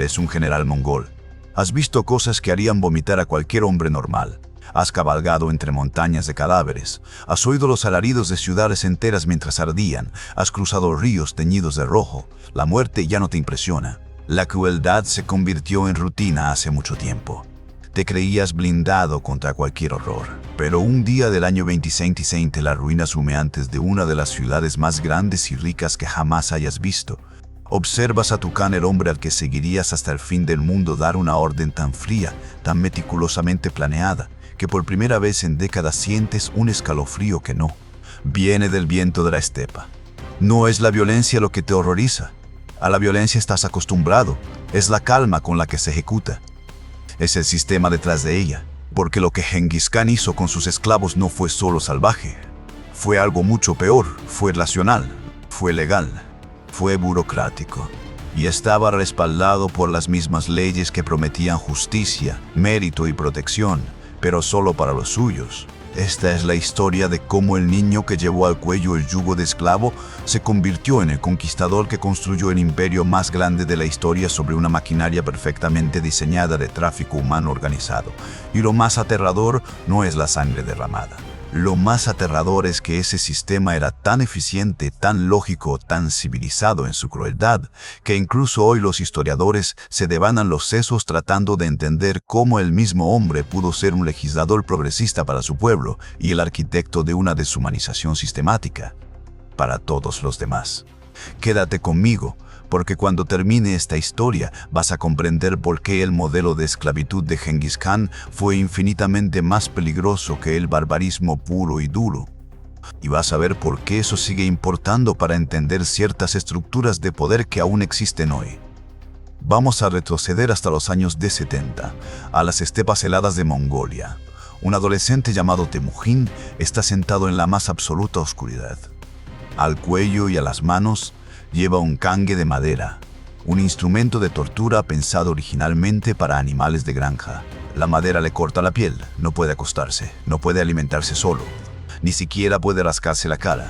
Eres un general mongol. Has visto cosas que harían vomitar a cualquier hombre normal. Has cabalgado entre montañas de cadáveres. Has oído los alaridos de ciudades enteras mientras ardían. Has cruzado ríos teñidos de rojo. La muerte ya no te impresiona. La crueldad se convirtió en rutina hace mucho tiempo. Te creías blindado contra cualquier horror. Pero un día del año 2067, las ruinas humeantes de una de las ciudades más grandes y ricas que jamás hayas visto, observas a Tucán, el hombre al que seguirías hasta el fin del mundo, dar una orden tan fría, tan meticulosamente planeada, que por primera vez en décadas sientes un escalofrío que no viene del viento de la estepa. No es la violencia lo que te horroriza. A la violencia estás acostumbrado. Es la calma con la que se ejecuta. Es el sistema detrás de ella. Porque lo que Genghis Khan hizo con sus esclavos no fue solo salvaje. Fue algo mucho peor. Fue racional. Fue legal. Fue burocrático. Y estaba respaldado por las mismas leyes que prometían justicia, mérito y protección, pero solo para los suyos. Esta es la historia de cómo el niño que llevó al cuello el yugo de esclavo se convirtió en el conquistador que construyó el imperio más grande de la historia sobre una maquinaria perfectamente diseñada de tráfico humano organizado. Y lo más aterrador no es la sangre derramada. Lo más aterrador es que ese sistema era tan eficiente, tan lógico, tan civilizado en su crueldad, que incluso hoy los historiadores se devanan los sesos tratando de entender cómo el mismo hombre pudo ser un legislador progresista para su pueblo y el arquitecto de una deshumanización sistemática para todos los demás. Quédate conmigo, porque cuando termine esta historia vas a comprender por qué el modelo de esclavitud de Genghis Khan fue infinitamente más peligroso que el barbarismo puro y duro. Y vas a ver por qué eso sigue importando para entender ciertas estructuras de poder que aún existen hoy. Vamos a retroceder hasta los años de 70, a las estepas heladas de Mongolia. Un adolescente llamado Temujin está sentado en la más absoluta oscuridad. Al cuello y a las manos lleva un cangue de madera, un instrumento de tortura pensado originalmente para animales de granja. La madera le corta la piel, no puede acostarse, no puede alimentarse solo, ni siquiera puede rascarse la cara.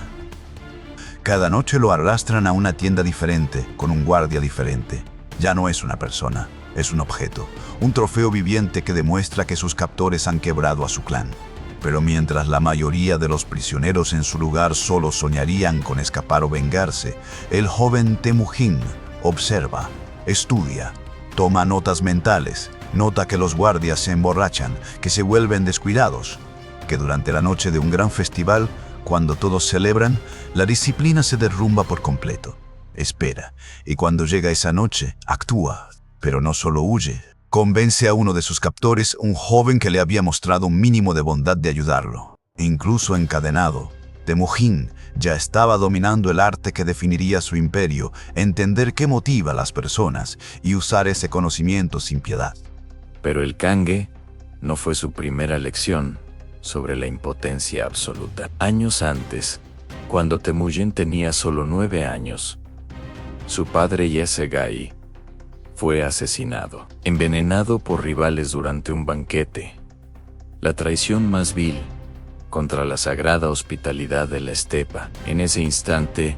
Cada noche lo arrastran a una tienda diferente, con un guardia diferente. Ya no es una persona, es un objeto, un trofeo viviente que demuestra que sus captores han quebrado a su clan. Pero mientras la mayoría de los prisioneros en su lugar solo soñarían con escapar o vengarse, el joven Temujin observa, estudia, toma notas mentales, nota que los guardias se emborrachan, que se vuelven descuidados, que durante la noche de un gran festival, cuando todos celebran, la disciplina se derrumba por completo. Espera, y cuando llega esa noche, actúa, pero no solo huye. Convence a uno de sus captores, un joven que le había mostrado un mínimo de bondad, de ayudarlo. Incluso encadenado, Temujin ya estaba dominando el arte que definiría su imperio, entender qué motiva a las personas y usar ese conocimiento sin piedad. Pero el cangue no fue su primera lección sobre la impotencia absoluta. Años antes, cuando Temujin tenía solo 9 años, su padre Yesegai fue asesinado, envenenado por rivales durante un banquete. La traición más vil contra la sagrada hospitalidad de la estepa. En ese instante,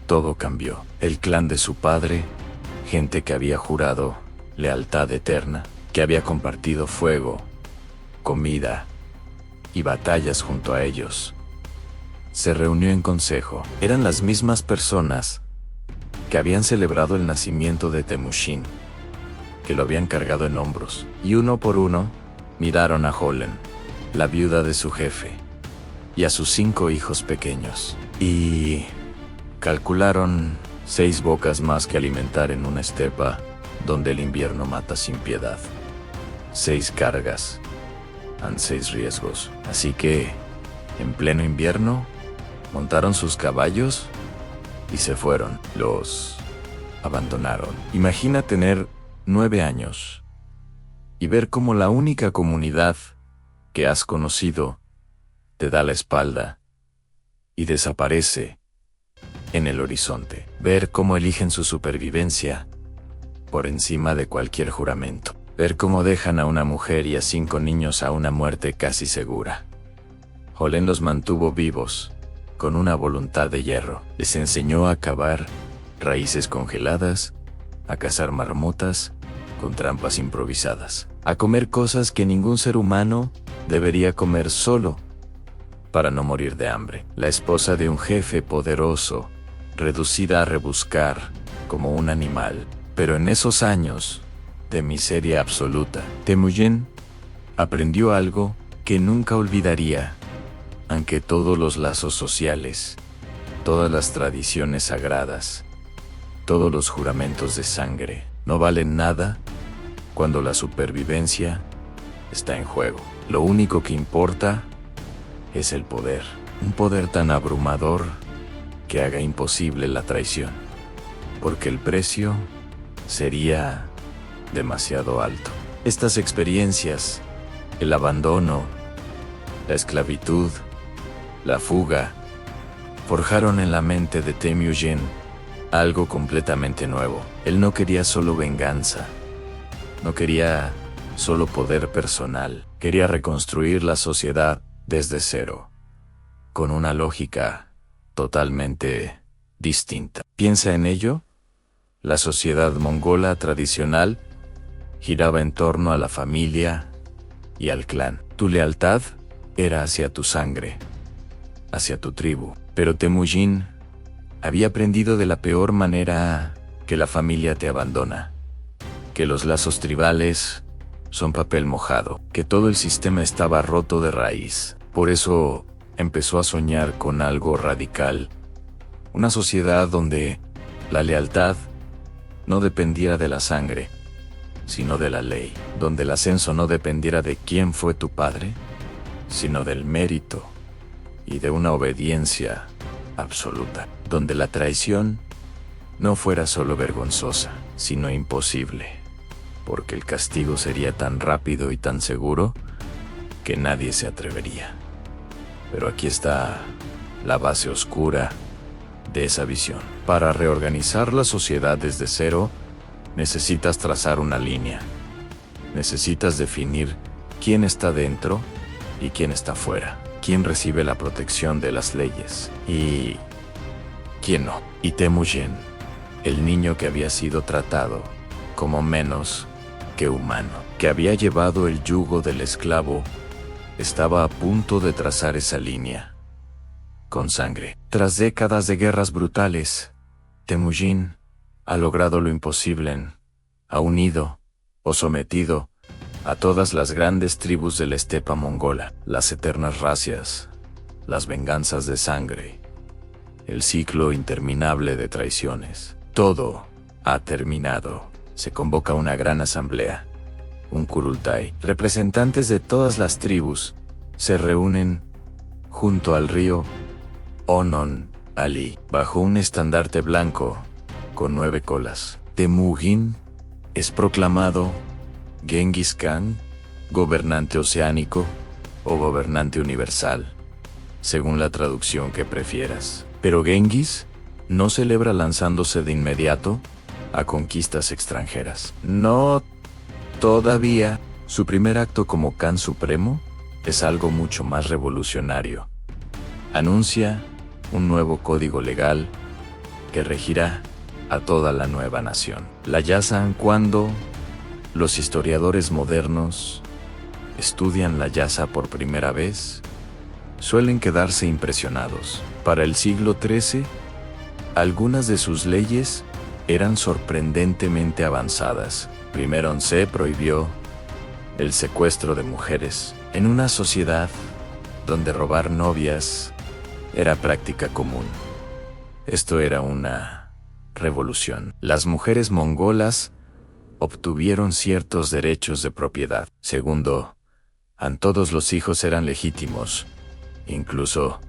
todo cambió. El clan de su padre, gente que había jurado lealtad eterna, que había compartido fuego, comida y batallas junto a ellos, se reunió en consejo. Eran las mismas personas que habían celebrado el nacimiento de Temujin, que lo habían cargado en hombros, y uno por uno miraron a Holen, la viuda de su jefe, y a sus 5 hijos pequeños, y calcularon 6 bocas más que alimentar en una estepa donde el invierno mata sin piedad. 6 cargas han 6 riesgos, así que, en pleno invierno, montaron sus caballos y se fueron. Los abandonaron. Imagina tener 9 años y ver cómo la única comunidad que has conocido te da la espalda y desaparece en el horizonte. Ver cómo eligen su supervivencia por encima de cualquier juramento. Ver cómo dejan a una mujer y a 5 niños a una muerte casi segura. Holen los mantuvo vivos con una voluntad de hierro. Les enseñó a cavar raíces congeladas, a cazar marmotas con trampas improvisadas, a comer cosas que ningún ser humano debería comer solo para no morir de hambre. La esposa de un jefe poderoso, reducida a rebuscar como un animal. Pero en esos años de miseria absoluta, Temujin aprendió algo que nunca olvidaría, aunque todos los lazos sociales, todas las tradiciones sagradas, todos los juramentos de sangre no valen nada cuando la supervivencia está en juego. Lo único que importa es el poder, un poder tan abrumador que haga imposible la traición, porque el precio sería demasiado alto. Estas experiencias, el abandono, la esclavitud, la fuga, forjaron en la mente de Temujin algo completamente nuevo. Él no quería solo venganza, no quería solo poder personal, quería reconstruir la sociedad desde cero, con una lógica totalmente distinta. ¿Piensa en ello? La sociedad mongola tradicional giraba en torno a la familia y al clan. Tu lealtad era hacia tu sangre, hacia tu tribu. Pero Temujin había aprendido de la peor manera que la familia te abandona, que los lazos tribales son papel mojado, que todo el sistema estaba roto de raíz. Por eso empezó a soñar con algo radical, una sociedad donde la lealtad no dependiera de la sangre, sino de la ley, donde el ascenso no dependiera de quién fue tu padre, sino del mérito y de una obediencia absoluta, donde la traición no fuera solo vergonzosa, sino imposible, porque el castigo sería tan rápido y tan seguro que nadie se atrevería. Pero aquí está la base oscura de esa visión. Para reorganizar la sociedad desde cero, necesitas trazar una línea. Necesitas definir quién está dentro y quién está fuera. Quién recibe la protección de las leyes y quién no. Y Temujin, el niño que había sido tratado como menos que humano, que había llevado el yugo del esclavo, estaba a punto de trazar esa línea con sangre. Tras décadas de guerras brutales, Temujin ha logrado lo imposible. Ha unido o sometido a todas las grandes tribus de la estepa mongola, las eternas razias, las venganzas de sangre, el ciclo interminable de traiciones. Todo ha terminado. Se convoca una gran asamblea, un Kurultai. Representantes de todas las tribus se reúnen junto al río Onon Ali, bajo un estandarte blanco con 9 colas. Temujin es proclamado Genghis Khan, gobernante oceánico o gobernante universal, según la traducción que prefieras. Pero Genghis no celebra lanzándose de inmediato a conquistas extranjeras. No, todavía. Su primer acto como Khan Supremo es algo mucho más revolucionario. Anuncia un nuevo código legal que regirá a toda la nueva nación. La Yasa. Cuando los historiadores modernos estudian la Yasa por primera vez, suelen quedarse impresionados. Para el siglo XIII, algunas de sus leyes eran sorprendentemente avanzadas. Primero se prohibió el secuestro de mujeres en una sociedad donde robar novias era práctica común. Esto era una revolución. Las mujeres mongolas obtuvieron ciertos derechos de propiedad. Segundo, todos los hijos eran legítimos, incluso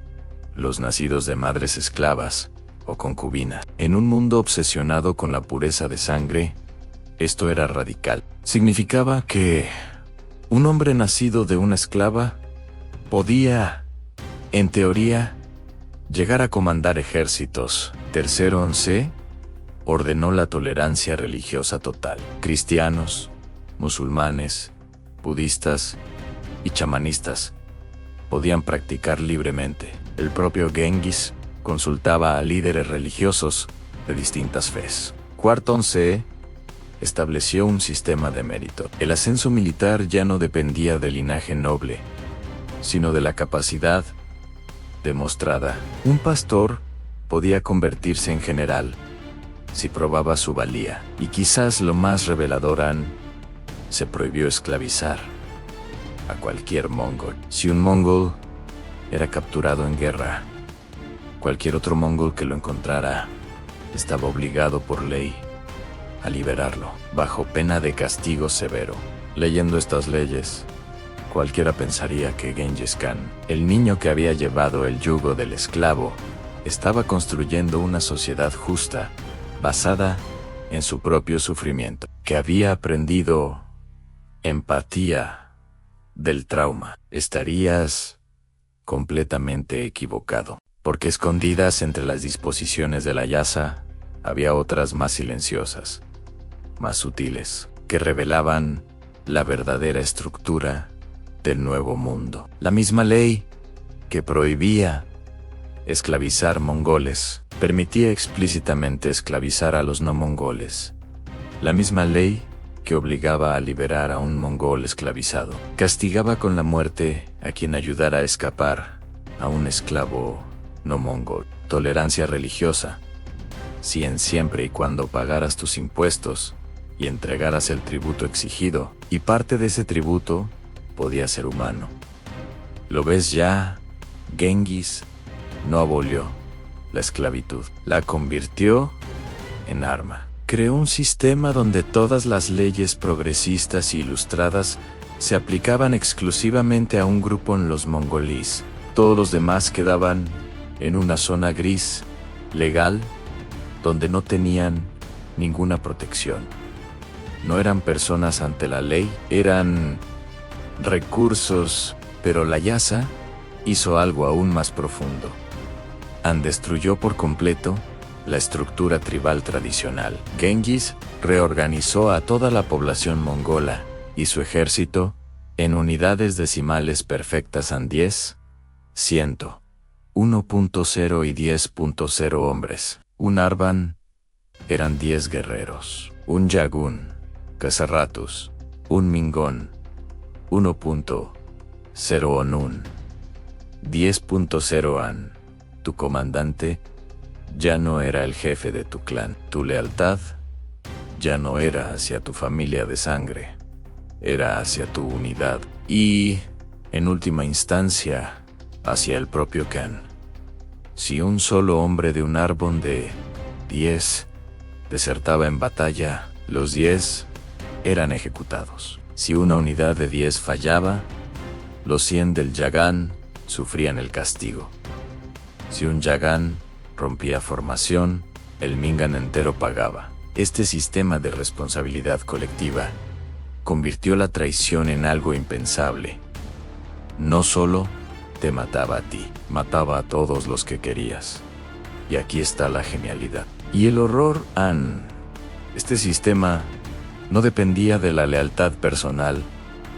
los nacidos de madres esclavas o concubinas. En un mundo obsesionado con la pureza de sangre, esto era radical. Significaba que un hombre nacido de una esclava podía, en teoría, llegar a comandar ejércitos. Tercero, ordenó la tolerancia religiosa total. Cristianos, musulmanes, budistas y chamanistas podían practicar libremente. El propio Genghis consultaba a líderes religiosos de distintas fes. Cuarto, estableció un sistema de mérito. El ascenso militar ya no dependía del linaje noble, sino de la capacidad demostrada. Un pastor podía convertirse en general si probaba su valía. Y quizás lo más revelador, se prohibió esclavizar a cualquier mongol. Si un mongol era capturado en guerra, cualquier otro mongol que lo encontrara estaba obligado por ley a liberarlo, bajo pena de castigo severo. Leyendo estas leyes, cualquiera pensaría que Gengis Khan, el niño que había llevado el yugo del esclavo, estaba construyendo una sociedad justa, basada en su propio sufrimiento, que había aprendido empatía del trauma. Estarías completamente equivocado, porque escondidas entre las disposiciones de la Yasa había otras más silenciosas, más sutiles, que revelaban la verdadera estructura del nuevo mundo. La misma ley que prohibía esclavizar mongoles permitía explícitamente esclavizar a los no mongoles. La misma ley que obligaba a liberar a un mongol esclavizado castigaba con la muerte a quien ayudara a escapar a un esclavo no mongol. Tolerancia religiosa, si en siempre y cuando pagaras tus impuestos y entregaras el tributo exigido, y parte de ese tributo podía ser humano. ¿Lo ves ya? Genghis no abolió la esclavitud, la convirtió en arma. Creó un sistema donde todas las leyes progresistas e ilustradas se aplicaban exclusivamente a un grupo en los mongolíes. Todos los demás quedaban en una zona gris, legal, donde no tenían ninguna protección. No eran personas ante la ley, eran recursos, pero la Yasa hizo algo aún más profundo. Destruyó por completo la estructura tribal tradicional. Genghis reorganizó a toda la población mongola y su ejército en unidades decimales perfectas en 10, 100, 1.0 y 10.0 hombres. Un Arban eran 10 guerreros, un Yagun, Cazarratus, un Mingón, 1.0 Onun, 10.0 An. Tu comandante ya no era el jefe de tu clan. Tu lealtad ya no era hacia tu familia de sangre, era hacia tu unidad y, en última instancia, hacia el propio Khan. Si un solo hombre de un Arbon de 10 desertaba en batalla, los 10 eran ejecutados. Si una unidad de 10 fallaba, los 100 del Yagan sufrían el castigo. Si un Yagan rompía formación, el Mingan entero pagaba. Este sistema de responsabilidad colectiva convirtió la traición en algo impensable. No solo te mataba a ti, mataba a todos los que querías. Y aquí está la genialidad. Y el horror, este sistema no dependía de la lealtad personal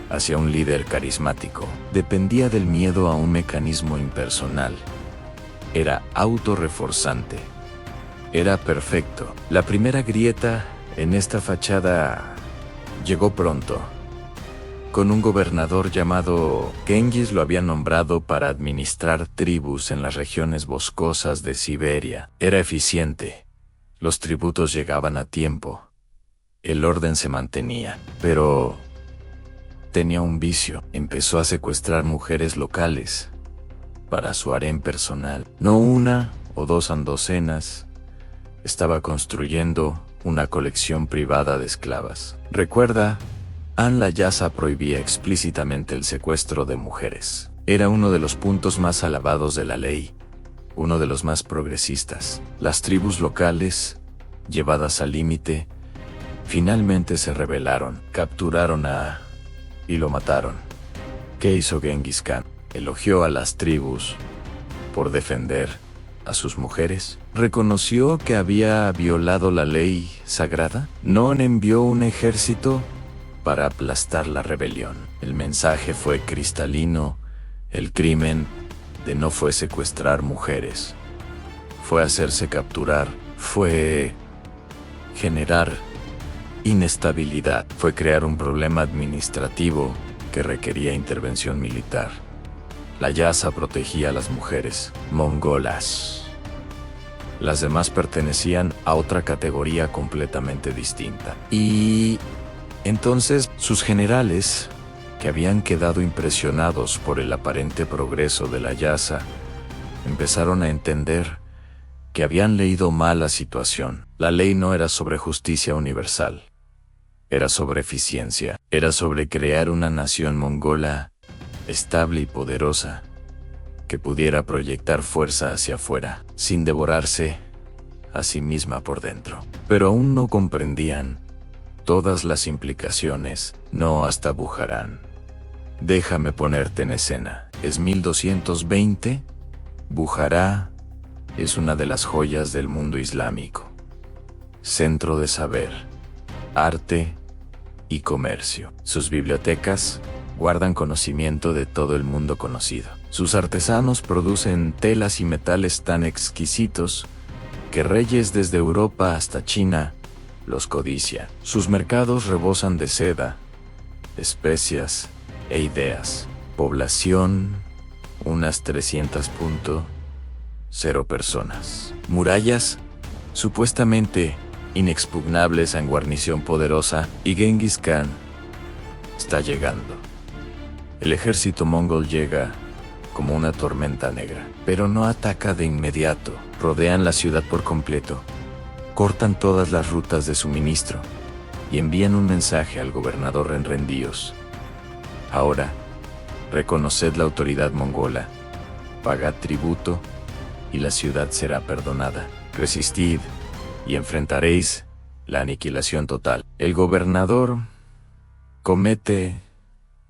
hacia un líder carismático, dependía del miedo a un mecanismo impersonal. Era autorreforzante. Era perfecto. La primera grieta en esta fachada llegó pronto. Con un gobernador llamado Genghis lo había nombrado para administrar tribus en las regiones boscosas de Siberia. Era eficiente. Los tributos llegaban a tiempo. El orden se mantenía. Pero tenía un vicio. Empezó a secuestrar mujeres locales para su harén personal. No una o dos docenas. Estaba construyendo una colección privada de esclavas. Recuerda, la Yasa prohibía explícitamente el secuestro de mujeres. Era uno de los puntos más alabados de la ley, uno de los más progresistas. Las tribus locales, llevadas al límite, finalmente se rebelaron, capturaron y lo mataron. ¿Qué hizo Genghis Khan? Elogió a las tribus por defender a sus mujeres. ¿Reconoció que había violado la ley sagrada? ¿No envió un ejército para aplastar la rebelión? El mensaje fue cristalino. El crimen no fue secuestrar mujeres, fue hacerse capturar, fue generar inestabilidad fue crear un problema administrativo que requería intervención militar. La yasa protegía a las mujeres mongolas. Las demás pertenecían a otra categoría completamente distinta. Y entonces sus generales, que habían quedado impresionados por el aparente progreso de la yasa, empezaron a entender que habían leído mal la situación. La ley no era sobre justicia universal. Era sobre eficiencia. Era sobre crear una nación mongola estable y poderosa que pudiera proyectar fuerza hacia afuera, sin devorarse a sí misma por dentro. Pero aún no comprendían todas las implicaciones, no hasta Bujarán. Déjame ponerte en escena. Es 1220. Bujará es una de las joyas del mundo islámico. Centro de saber, arte y comercio. Sus bibliotecas guardan conocimiento de todo el mundo conocido. Sus artesanos producen telas y metales tan exquisitos que reyes desde Europa hasta China los codician. Sus mercados rebosan de seda, especias e ideas. Población, unas 300.0 personas. Murallas, supuestamente inexpugnables en guarnición poderosa, y Genghis Khan está llegando. El ejército mongol llega como una tormenta negra, pero no ataca de inmediato. Rodean la ciudad por completo, cortan todas las rutas de suministro y envían un mensaje al gobernador en Rendíos. Ahora, reconoced la autoridad mongola, pagad tributo y la ciudad será perdonada. Resistid y enfrentaréis la aniquilación total. El gobernador comete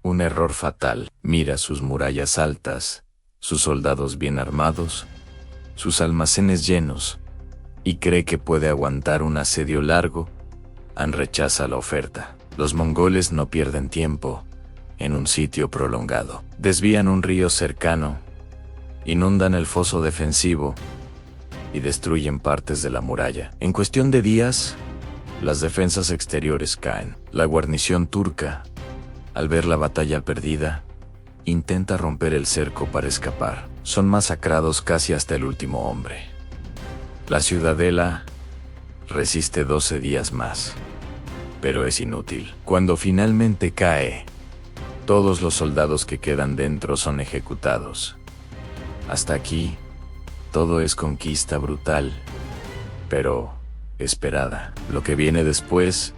un error fatal. Mira sus murallas altas, sus soldados bien armados, sus almacenes llenos, y cree que puede aguantar un asedio largo. Rechaza la oferta. Los mongoles no pierden tiempo en un sitio prolongado. Desvían un río cercano, inundan el foso defensivo y destruyen partes de la muralla. En cuestión de días, las defensas exteriores caen. La guarnición turca, al ver la batalla perdida, intenta romper el cerco para escapar. Son masacrados casi hasta el último hombre. La ciudadela resiste 12 días más, pero es inútil. Cuando finalmente cae, todos los soldados que quedan dentro son ejecutados. Hasta aquí, todo es conquista brutal, pero esperada. Lo que viene después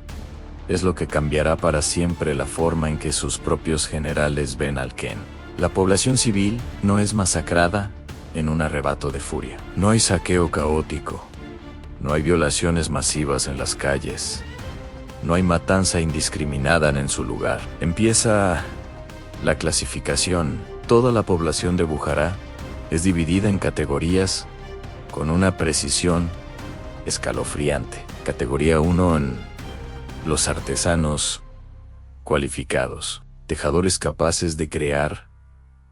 es lo que cambiará para siempre la forma en que sus propios generales ven al Ken. La población civil no es masacrada en un arrebato de furia. No hay saqueo caótico. No hay violaciones masivas en las calles. No hay matanza indiscriminada en su lugar. Empieza la clasificación. Toda la población de Bujará es dividida en categorías con una precisión escalofriante. Categoría 1 en los artesanos cualificados, tejadores capaces de crear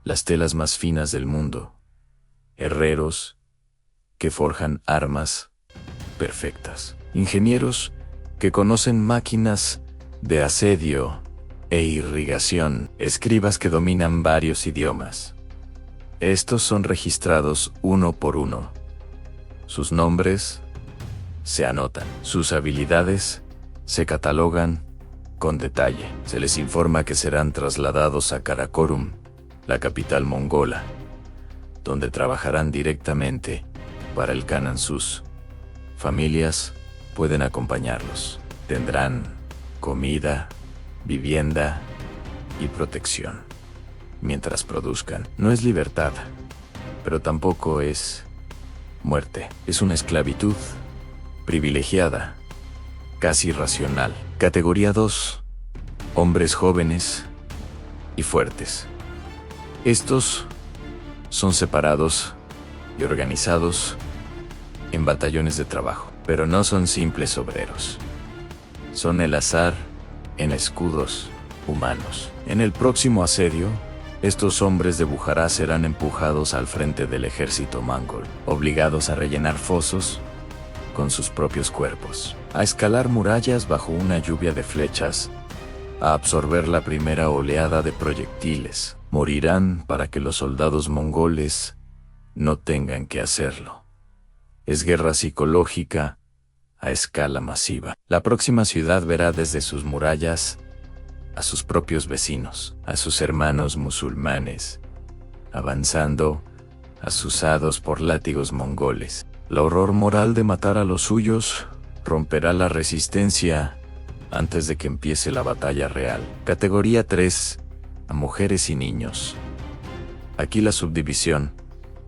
las telas más finas del mundo, herreros que forjan armas perfectas, ingenieros que conocen máquinas de asedio e irrigación, escribas que dominan varios idiomas. Estos son registrados uno por uno. Sus nombres se anotan, sus habilidades se catalogan con detalle. Se les informa que serán trasladados a Karakorum, la capital mongola, donde trabajarán directamente para el Khan. Sus familias pueden acompañarlos. Tendrán comida, vivienda y protección mientras produzcan. No es libertad, pero tampoco es muerte. Es una esclavitud privilegiada, casi racional. Categoría 2. Hombres jóvenes y fuertes. Estos son separados y organizados en batallones de trabajo, pero no son simples obreros. Son el azar en escudos humanos. En el próximo asedio, estos hombres de Bujará serán empujados al frente del ejército mongol, obligados a rellenar fosos con sus propios cuerpos, a escalar murallas bajo una lluvia de flechas, a absorber la primera oleada de proyectiles. Morirán para que los soldados mongoles no tengan que hacerlo. Es guerra psicológica a escala masiva. La próxima ciudad verá desde sus murallas a sus propios vecinos, a sus hermanos musulmanes, avanzando, azuzados por látigos mongoles. El horror moral de matar a los suyos romperá la resistencia antes de que empiece la batalla real. Categoría 3. A mujeres y niños. Aquí la subdivisión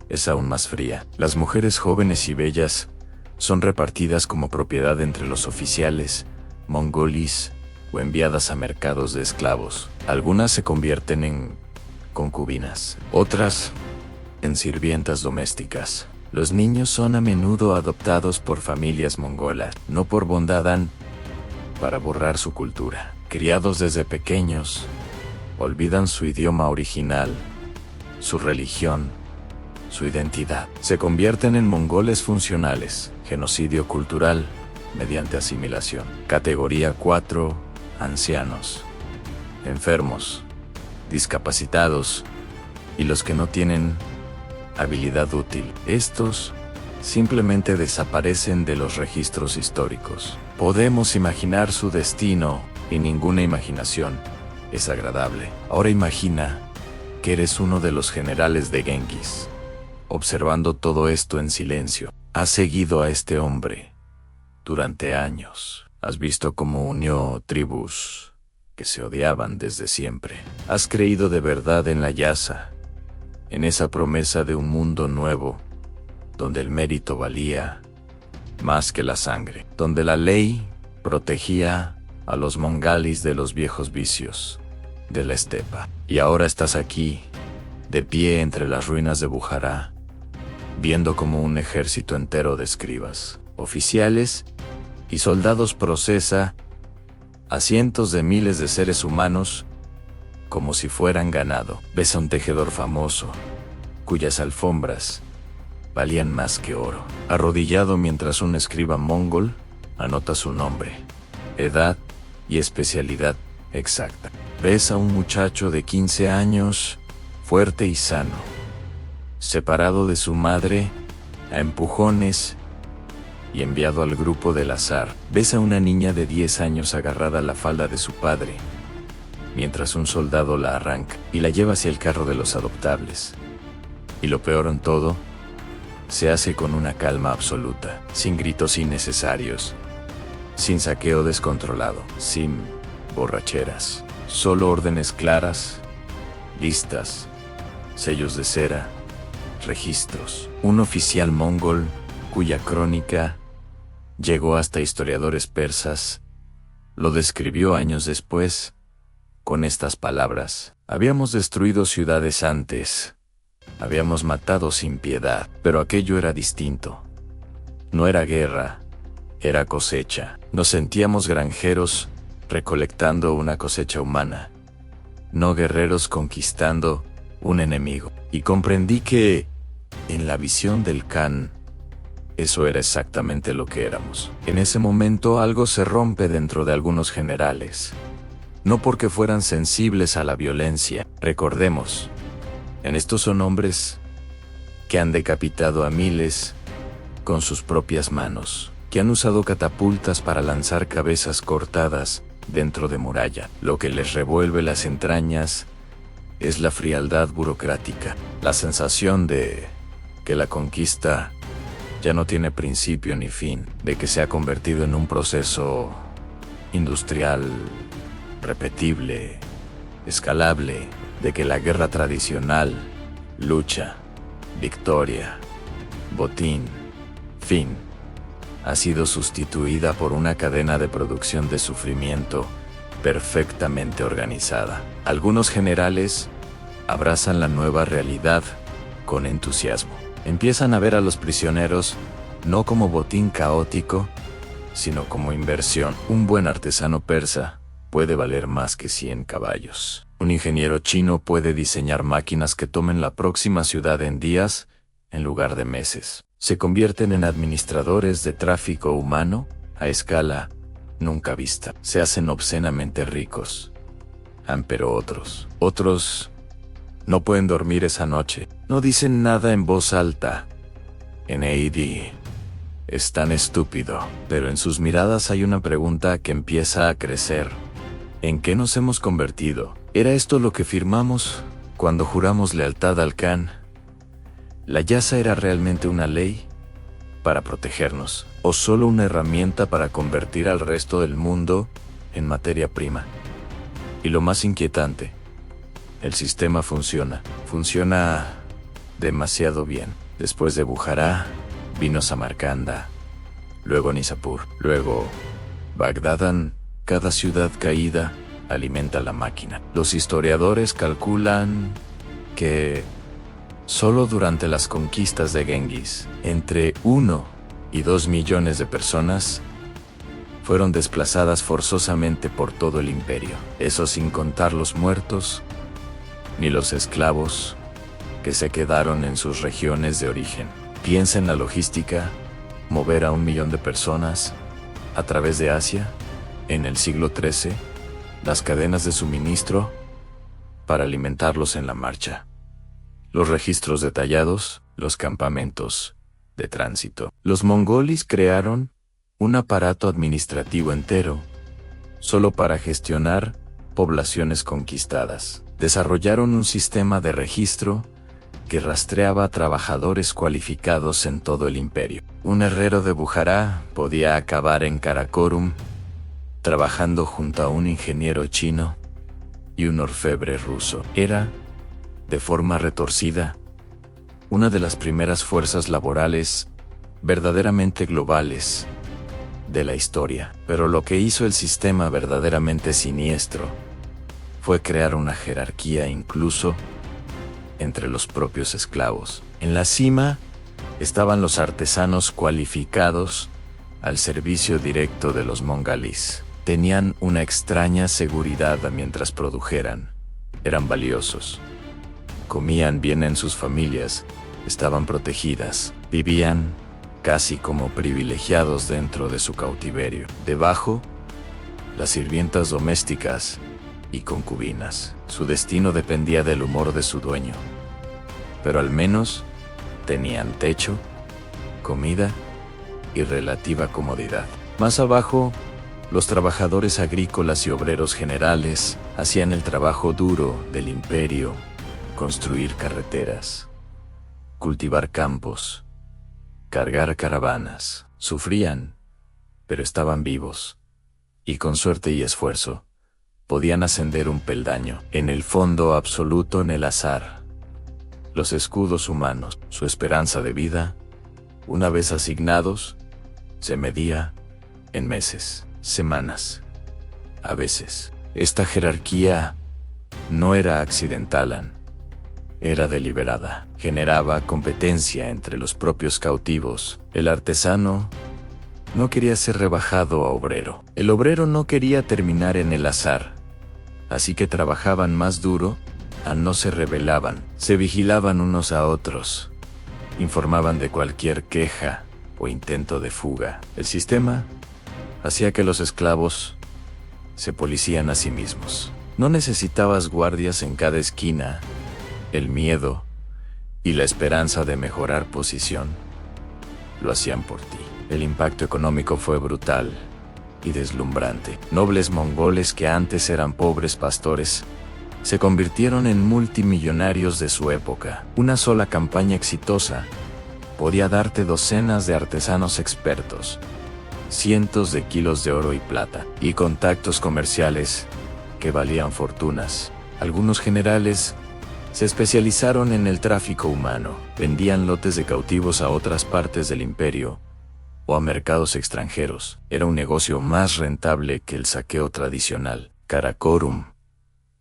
es aún más fría. Las mujeres jóvenes y bellas son repartidas como propiedad entre los oficiales, mongolis o enviadas a mercados de esclavos. Algunas se convierten en concubinas, otras en sirvientas domésticas. Los niños son a menudo adoptados por familias mongolas, no por bondad, para borrar su cultura. Criados desde pequeños, olvidan su idioma original, su religión, su identidad. Se convierten en mongoles funcionales. Genocidio cultural mediante asimilación. Categoría 4. Ancianos, enfermos, discapacitados y los que no tienen habilidad útil. Estos simplemente desaparecen de los registros históricos. Podemos imaginar su destino y ninguna imaginación es agradable. Ahora imagina que eres uno de los generales de Genghis. Observando todo esto en silencio, has seguido a este hombre durante años. Has visto cómo unió tribus que se odiaban desde siempre. Has creído de verdad en la Yasa, en esa promesa de un mundo nuevo, donde el mérito valía más que la sangre, donde la ley protegía a los mongalis de los viejos vicios de la estepa. Y ahora estás aquí, de pie entre las ruinas de Bujará, viendo como un ejército entero de escribas, oficiales y soldados procesa a cientos de miles de seres humanos como si fueran ganado. Ves a un tejedor famoso, cuyas alfombras valían más que oro, arrodillado mientras un escriba mongol anota su nombre, edad y especialidad exacta. Ves a un muchacho de 15 años, fuerte y sano, separado de su madre a empujones y enviado al grupo del azar. Ves a una niña de 10 años agarrada a la falda de su padre, mientras un soldado la arranca y la lleva hacia el carro de los adoptables. Y lo peor en todo, se hace con una calma absoluta, sin gritos innecesarios, sin saqueo descontrolado, sin borracheras, solo órdenes claras, listas, sellos de cera, registros. Un oficial mongol cuya crónica llegó hasta historiadores persas lo describió años después con estas palabras: habíamos destruido ciudades antes, habíamos matado sin piedad, pero aquello era distinto. No era guerra, era cosecha. Nos sentíamos granjeros recolectando una cosecha humana, no guerreros conquistando un enemigo. Y comprendí que, en la visión del Khan, eso era exactamente lo que éramos. En ese momento algo se rompe dentro de algunos generales. No porque fueran sensibles a la violencia. Recordemos, en estos son hombres que han decapitado a miles con sus propias manos, que han usado catapultas para lanzar cabezas cortadas dentro de muralla. Lo que les revuelve las entrañas es la frialdad burocrática, la sensación de que la conquista ya no tiene principio ni fin, de que se ha convertido en un proceso industrial, repetible, escalable, de que la guerra tradicional, lucha, victoria, botín, fin, ha sido sustituida por una cadena de producción de sufrimiento perfectamente organizada. Algunos generales abrazan la nueva realidad con entusiasmo. Empiezan a ver a los prisioneros no como botín caótico, sino como inversión. Un buen artesano persa puede valer más que 100 caballos. Un ingeniero chino puede diseñar máquinas que tomen la próxima ciudad en días en lugar de meses. se convierten en administradores de tráfico humano a escala nunca vista. Se hacen obscenamente ricos. Pero otros no pueden dormir esa noche. No dicen nada en voz alta. NAD es tan estúpido, pero en sus miradas hay una pregunta que empieza a crecer. ¿En qué nos hemos convertido? ¿Era esto lo que firmamos cuando juramos lealtad al Khan? ¿La Yasa era realmente una ley para protegernos, o solo una herramienta para convertir al resto del mundo en materia prima? Y lo más inquietante, el sistema funciona demasiado bien. Después de Bujará, vino Samarcanda, luego Nishapur, luego Bagdad. Cada ciudad caída alimenta la máquina. Los historiadores calculan que solo durante las conquistas de Genghis, entre 1 y 2 millones de personas fueron desplazadas forzosamente por todo el imperio. Eso sin contar los muertos, ni los esclavos que se quedaron en sus regiones de origen. Piensa en la logística, mover a 1 millón de personas a través de Asia, en el siglo XIII, las cadenas de suministro para alimentarlos en la marcha, los registros detallados, los campamentos de tránsito. Los mongolis crearon un aparato administrativo entero solo para gestionar poblaciones conquistadas. Desarrollaron un sistema de registro que rastreaba a trabajadores cualificados en todo el imperio. Un herrero de Bujará podía acabar en Karakorum trabajando junto a un ingeniero chino y un orfebre ruso. Era, de forma retorcida, una de las primeras fuerzas laborales verdaderamente globales de la historia. Pero lo que hizo el sistema verdaderamente siniestro fue crear una jerarquía incluso entre los propios esclavos. En la cima estaban los artesanos cualificados al servicio directo de los mongolis. Tenían una extraña seguridad mientras produjeran. Eran valiosos. Comían bien en sus familias, estaban protegidas, vivían casi como privilegiados dentro de su cautiverio. Debajo, las sirvientas domésticas y concubinas. Su destino dependía del humor de su dueño. Pero al menos tenían techo, comida y relativa comodidad. Más abajo, los trabajadores agrícolas y obreros generales hacían el trabajo duro del imperio: construir carreteras, cultivar campos, cargar caravanas. Sufrían, pero estaban vivos, y con suerte y esfuerzo podían ascender un peldaño. En el fondo absoluto, en el azar, los escudos humanos, su esperanza de vida, una vez asignados, se medía en meses, semanas, a veces. Esta jerarquía no era accidental, era deliberada. Generaba competencia entre los propios cautivos. El artesano no quería ser rebajado a obrero. El obrero no quería terminar en el azar. Así que trabajaban más duro, no se rebelaban, se vigilaban unos a otros, informaban de cualquier queja o intento de fuga. El sistema hacía que los esclavos se policían a sí mismos. No necesitabas guardias en cada esquina. El miedo y la esperanza de mejorar posición lo hacían por ti. El impacto económico fue brutal y deslumbrante. Nobles mongoles que antes eran pobres pastores se convirtieron en multimillonarios de su época. Una sola campaña exitosa podía darte docenas de artesanos expertos, cientos de kilos de oro y plata, y contactos comerciales que valían fortunas. Algunos generales se especializaron en el tráfico humano, vendían lotes de cautivos a otras partes del imperio o a mercados extranjeros. Era un negocio más rentable que el saqueo tradicional. Karakorum,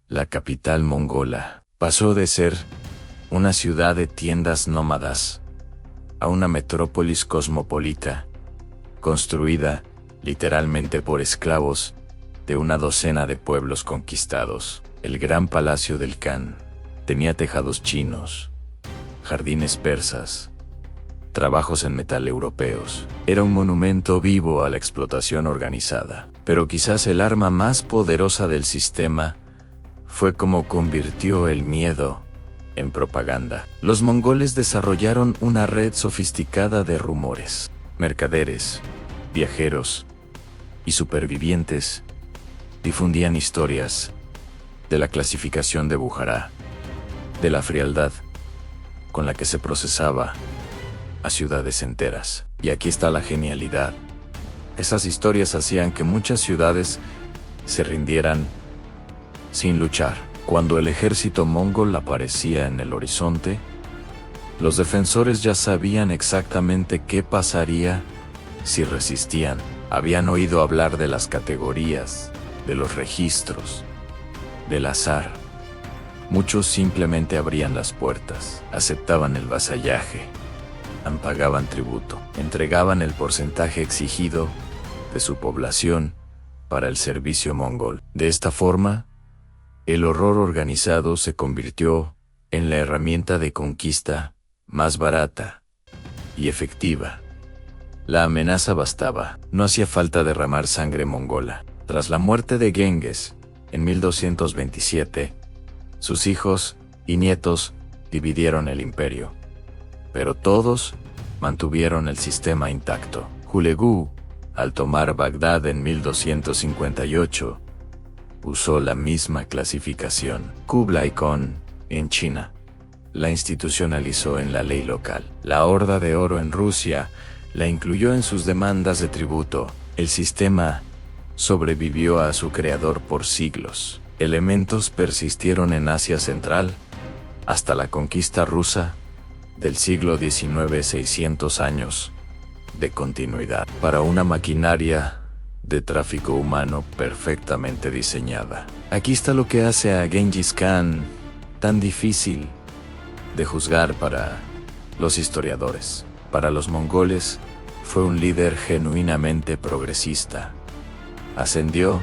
la capital mongola, pasó de ser una ciudad de tiendas nómadas a una metrópolis cosmopolita, construida literalmente por esclavos de una docena de pueblos conquistados. El gran palacio del Khan tenía tejados chinos, jardines persas trabajos en metal europeos. Era un monumento vivo a la explotación organizada. Pero quizás el arma más poderosa del sistema fue cómo convirtió el miedo en propaganda. Los mongoles desarrollaron una red sofisticada de rumores. Mercaderes, viajeros y supervivientes difundían historias de la clasificación de Bujará, de la frialdad con la que se procesaba a ciudades enteras. Y aquí está la genialidad. Esas historias hacían que muchas ciudades se rindieran sin luchar. Cuando el ejército mongol aparecía en el horizonte, los defensores ya sabían exactamente qué pasaría si resistían. Habían oído hablar de las categorías, de los registros, del azar. Muchos simplemente abrían las puertas, aceptaban el vasallaje, pagaban tributo, entregaban el porcentaje exigido de su población para el servicio mongol. De esta forma, el horror organizado se convirtió en la herramienta de conquista más barata y efectiva. La amenaza bastaba, no hacía falta derramar sangre mongola. Tras la muerte de Genghis, en 1227, sus hijos y nietos dividieron el imperio. Pero todos mantuvieron el sistema intacto. Hulagu, al tomar Bagdad en 1258, usó la misma clasificación. Kublai Khan, en China, la institucionalizó en la ley local. La Horda de Oro en Rusia la incluyó en sus demandas de tributo. El sistema sobrevivió a su creador por siglos. Elementos persistieron en Asia Central hasta la conquista rusa del siglo XIX, 600 años de continuidad para una maquinaria de tráfico humano perfectamente diseñada. Aquí está lo que hace a Genghis Khan tan difícil de juzgar para los historiadores. Para los mongoles, fue un líder genuinamente progresista. Ascendió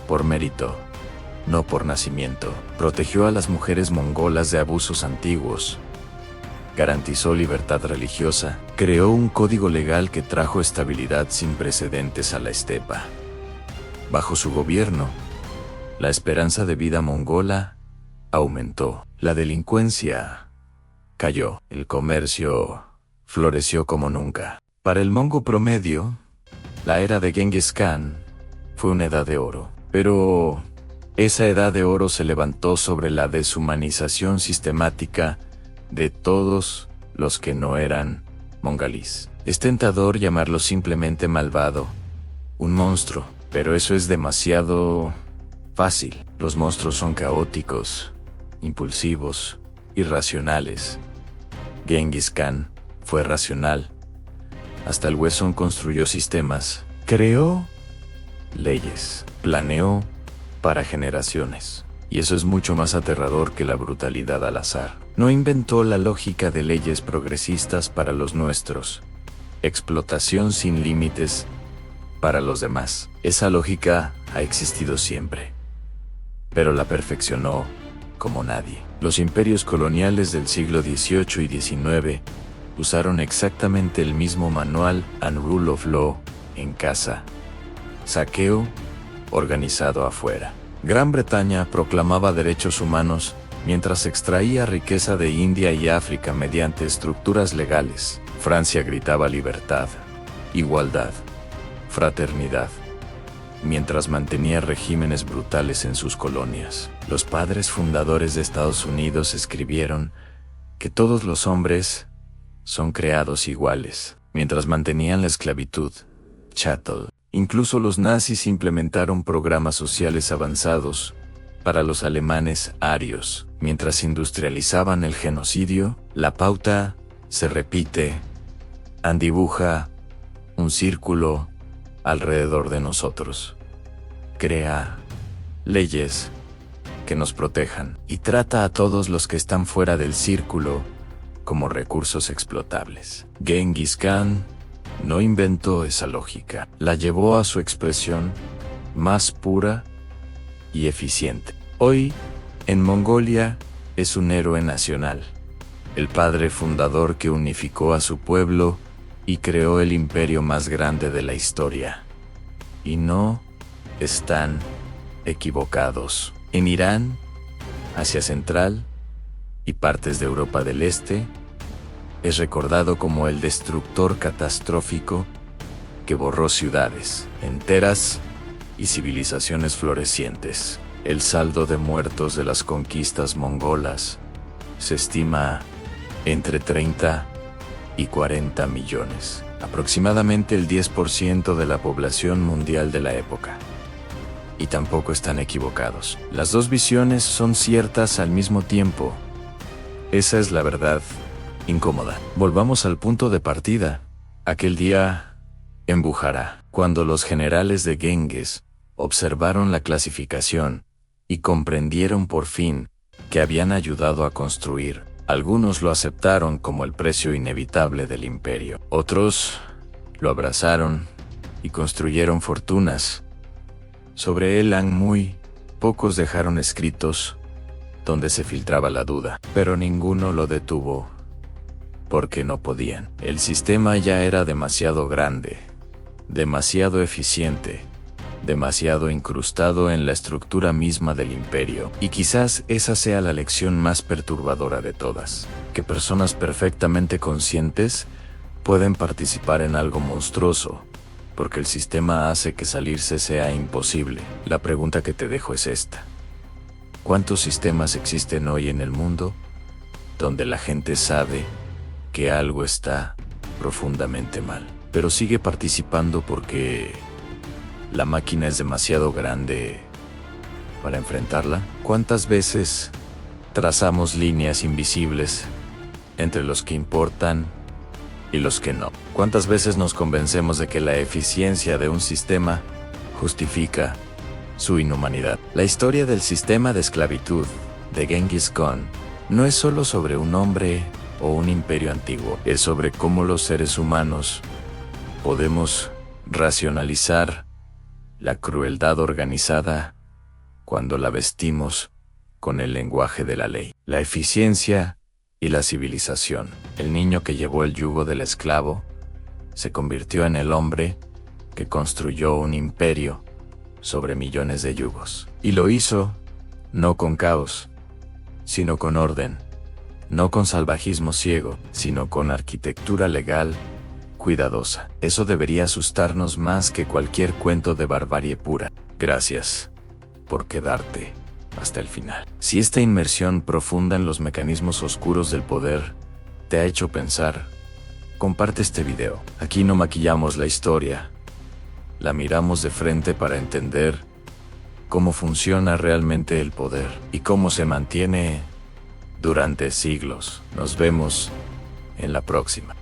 por mérito, no por nacimiento. Protegió a las mujeres mongolas de abusos antiguos. Garantizó libertad religiosa. Creó un código legal que trajo estabilidad sin precedentes a la estepa. Bajo su gobierno, la esperanza de vida mongola aumentó. La delincuencia cayó. El comercio floreció como nunca. Para el mongo promedio, la era de Genghis Khan fue una edad de oro. Pero esa edad de oro se levantó sobre la deshumanización sistemática de todos los que no eran mongalís. Es tentador llamarlo simplemente malvado, un monstruo, pero eso es demasiado fácil. Los monstruos son caóticos, impulsivos, irracionales. Genghis Khan fue racional. Hasta el hueso construyó sistemas, creó leyes, planeó para generaciones. Y eso es mucho más aterrador que la brutalidad al azar. No inventó la lógica de leyes progresistas para los nuestros. Explotación sin límites para los demás. Esa lógica ha existido siempre, pero la perfeccionó como nadie. Los imperios coloniales del siglo XVIII y XIX usaron exactamente el mismo manual and rule of law en casa. Saqueo organizado afuera. Gran Bretaña proclamaba derechos humanos mientras extraía riqueza de India y África mediante estructuras legales. Francia gritaba libertad, igualdad, fraternidad, mientras mantenía regímenes brutales en sus colonias. Los padres fundadores de Estados Unidos escribieron que todos los hombres son creados iguales, mientras mantenían la esclavitud, chattel. Incluso los nazis implementaron programas sociales avanzados para los alemanes arios. Mientras industrializaban el genocidio, la pauta se repite. Dibuja un círculo alrededor de nosotros. Crea leyes que nos protejan y trata a todos los que están fuera del círculo como recursos explotables. Genghis Khan no inventó esa lógica, la llevó a su expresión más pura y eficiente. Hoy, en Mongolia, es un héroe nacional. el padre fundador que unificó a su pueblo y creó el imperio más grande de la historia. Y no están equivocados. En Irán, Asia Central y partes de Europa del Este, es recordado como el destructor catastrófico que borró ciudades enteras y civilizaciones florecientes. El saldo de muertos de las conquistas mongolas se estima entre 30 y 40 millones, aproximadamente el 10% de la población mundial de la época. Y tampoco están equivocados. Las dos visiones son ciertas al mismo tiempo. Esa es la verdad incómoda. Volvamos al punto de partida. Aquel día en Bujara, cuando los generales de Genghis observaron la clasificación y comprendieron por fin que habían ayudado a construir. Algunos lo aceptaron como el precio inevitable del imperio. Otros lo abrazaron y construyeron fortunas. Sobre él muy pocos dejaron escritos donde se filtraba la duda, pero ninguno lo detuvo porque no podían. El sistema ya era demasiado grande, demasiado eficiente, demasiado incrustado en la estructura misma del imperio. Y quizás esa sea la lección más perturbadora de todas, que personas perfectamente conscientes pueden participar en algo monstruoso, porque el sistema hace que salirse sea imposible. La pregunta que te dejo es esta: ¿cuántos sistemas existen hoy en el mundo donde la gente sabe que algo está profundamente mal, pero sigue participando porque la máquina es demasiado grande para enfrentarla? ¿Cuántas veces trazamos líneas invisibles entre los que importan y los que no? ¿Cuántas veces nos convencemos de que la eficiencia de un sistema justifica su inhumanidad? La historia del sistema de esclavitud de Genghis Khan no es solo sobre un hombre o un imperio antiguo, es sobre cómo los seres humanos podemos racionalizar la crueldad organizada cuando la vestimos con el lenguaje de la ley. La eficiencia y la civilización. El niño que llevó el yugo del esclavo se convirtió en el hombre que construyó un imperio sobre millones de yugos. Y lo hizo no con caos, sino con orden, no con salvajismo ciego, sino con arquitectura legal cuidadosa. Eso debería asustarnos más que cualquier cuento de barbarie pura. Gracias por quedarte hasta el final. Si esta inmersión profunda en los mecanismos oscuros del poder te ha hecho pensar, comparte este video. Aquí no maquillamos la historia, la miramos de frente para entender cómo funciona realmente el poder y cómo se mantiene durante siglos. Nos vemos en la próxima.